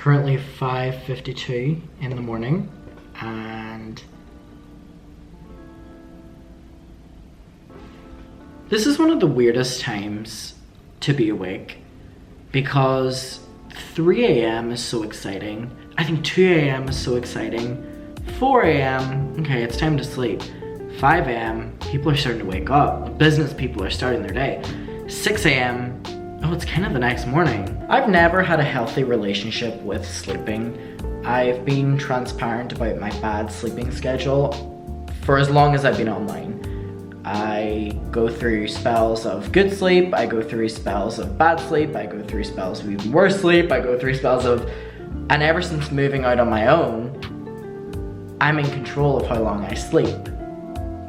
currently 5:52 in the morning, and this is one of the weirdest times to be awake because 3 a.m. is so exciting. I think 2 a.m. is so exciting. 4 a.m., okay, it's time to sleep. 5 a.m., people are starting to wake up. Business people are starting their day. 6 a.m., oh, it's kind of the next morning. I've never had a healthy relationship with sleeping. I've been transparent about my bad sleeping schedule for as long as I've been online. I go through spells of good sleep, I go through spells of bad sleep, I go through spells of even worse sleep, I go through spells of... And ever since moving out on my own, I'm in control of how long I sleep,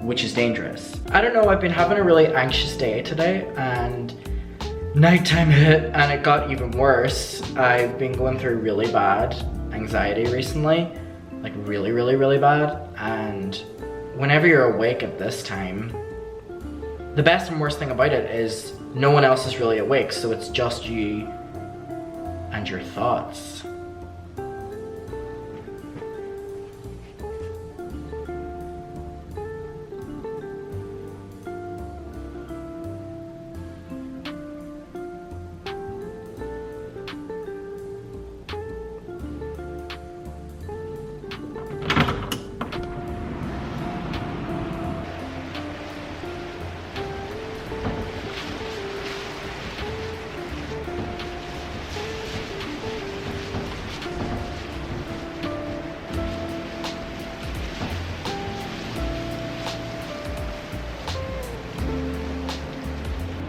which is dangerous. I don't know, I've been having a really anxious day today, and nighttime hit and it got even worse. I've been going through really bad anxiety recently, like really bad, and whenever you're awake at this time, the best and worst thing about it is no one else is really awake, so it's just you and your thoughts.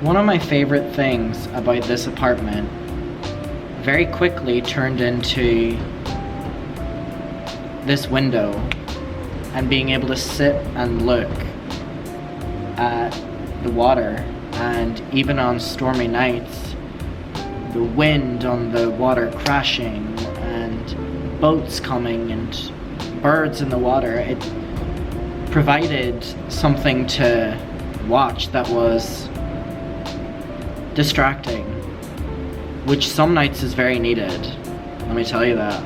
One of my favorite things about this apartment very quickly turned into this window and being able to sit and look at the water, and even on stormy nights, the wind on the water crashing and boats coming and birds in the water. It provided something to watch that was distracting, which some nights is very needed, let me tell you that.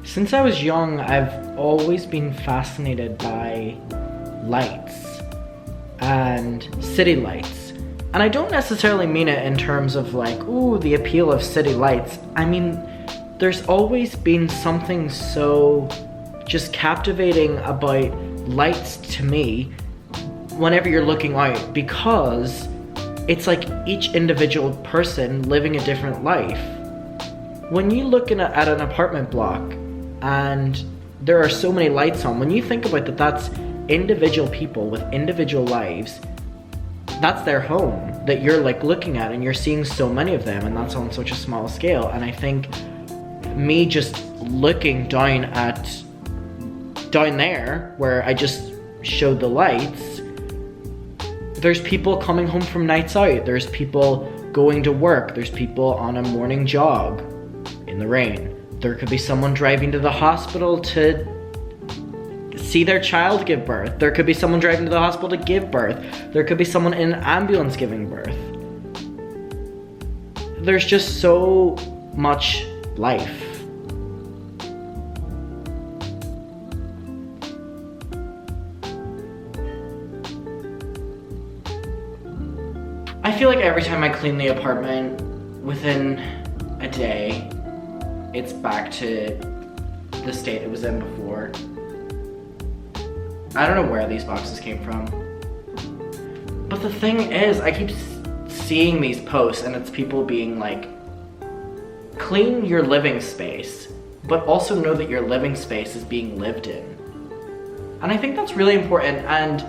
Since I was young, I've always been fascinated by lights and city lights. And I don't necessarily mean it in terms of like, ooh, the appeal of city lights. I mean, there's always been something so just captivating about lights to me whenever you're looking out, because it's like each individual person living a different life. When you look at an apartment block, and there are so many lights on, when you think about that, that's individual people with individual lives. That's their home that you're like looking at, and you're seeing so many of them, and that's on such a small scale. And I think me just looking down there where I just showed the lights, there's people coming home from nights out, there's people going to work, there's people on a morning jog in the rain. There could be someone driving to the hospital to see their child give birth. There could be someone driving to the hospital to give birth. There could be someone in an ambulance giving birth. There's just so much life. I feel like every time I clean the apartment, within a day, it's back to the state it was in before. I don't know where these boxes came from. But the thing is, I keep seeing these posts and it's people being like, clean your living space, but also know that your living space is being lived in. And I think that's really important, and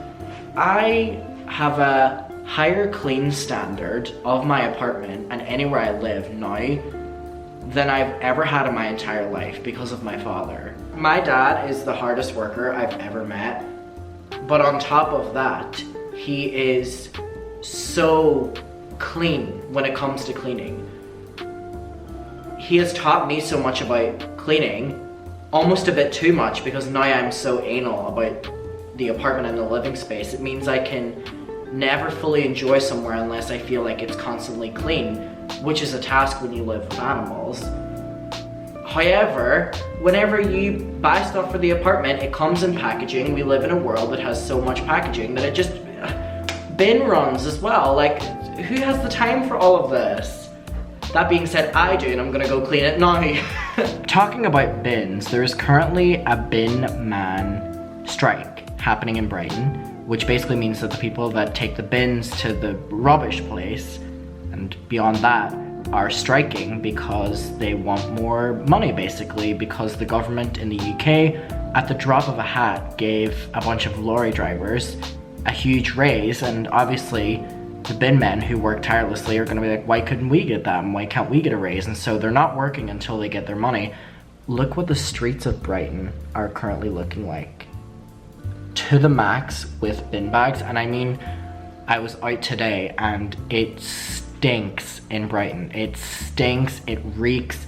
I have a higher clean standard of my apartment and anywhere I live now than I've ever had in my entire life because of my father. My dad is the hardest worker I've ever met, but on top of that, he is so clean when it comes to cleaning. He has taught me so much about cleaning, almost a bit too much, because now I'm so anal about the apartment and the living space. It means I can never fully enjoy somewhere unless I feel like it's constantly clean, which is a task when you live with animals. However, whenever you buy stuff for the apartment, it comes in packaging. We live in a world that has so much packaging that it just bin runs as well. Like, who has the time for all of this? That being said, I do, and I'm gonna go clean it now. Talking about bins, there is currently a bin man strike happening in Brighton, which basically means that the people that take the bins to the rubbish place and beyond that are striking because they want more money, basically, because the government in the UK, at the drop of a hat, gave a bunch of lorry drivers a huge raise, and obviously the bin men who work tirelessly are going to be like, why couldn't we get that and why can't we get a raise? And so they're not working until they get their money. Look what the streets of Brighton are currently looking like, to the max with bin bags. And I mean, I was out today and it stinks in Brighton. It stinks, it reeks.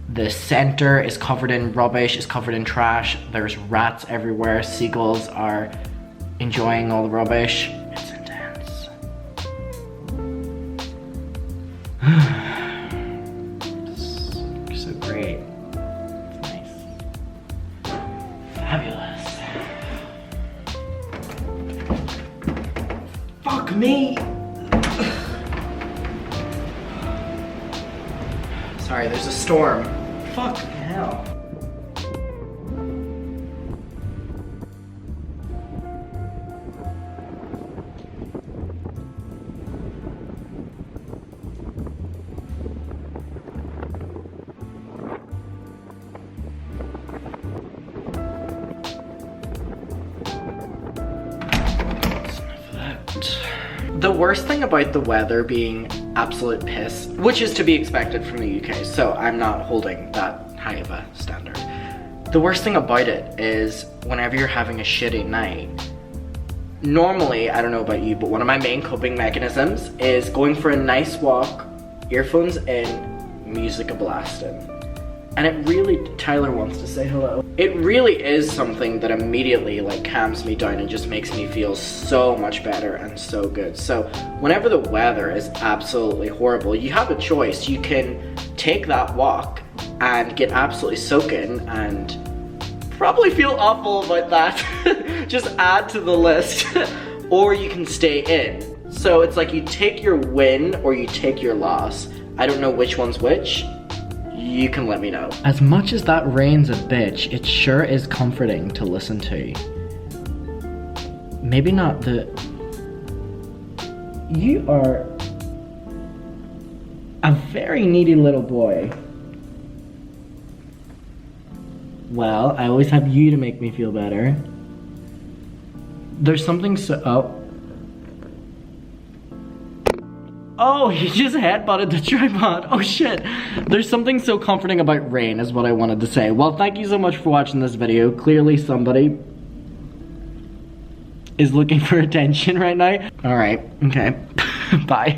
The center is covered in rubbish, is covered in trash. There's rats everywhere. Seagulls are enjoying all the rubbish. It's intense. It's so great. It's nice. Fabulous. Fuck me! Sorry, there's a storm. Fuck hell. The worst thing about the weather being absolute piss, which is to be expected from the UK, so I'm not holding that high of a standard. The worst thing about it is whenever you're having a shitty night, normally, I don't know about you, but one of my main coping mechanisms is going for a nice walk, earphones in, music a-blasting. And it really, Tyler wants to say hello. It really is something that immediately like calms me down and just makes me feel so much better and so good. So whenever the weather is absolutely horrible, you have a choice. You can take that walk and get absolutely soaking and probably feel awful about that. Just add to the list. Or you can stay in. So it's like you take your win or you take your loss. I don't know which one's which. You can let me know. As much as that rain's a bitch, it sure is comforting to listen to. Maybe not the... You are a very needy little boy. Well, I always have you to make me feel better. There's something so... Oh, he just headbutted the tripod. Oh shit. There's something so comforting about rain is what I wanted to say. Well, thank you so much for watching this video. Clearly somebody is looking for attention right now. Alright, okay. Bye.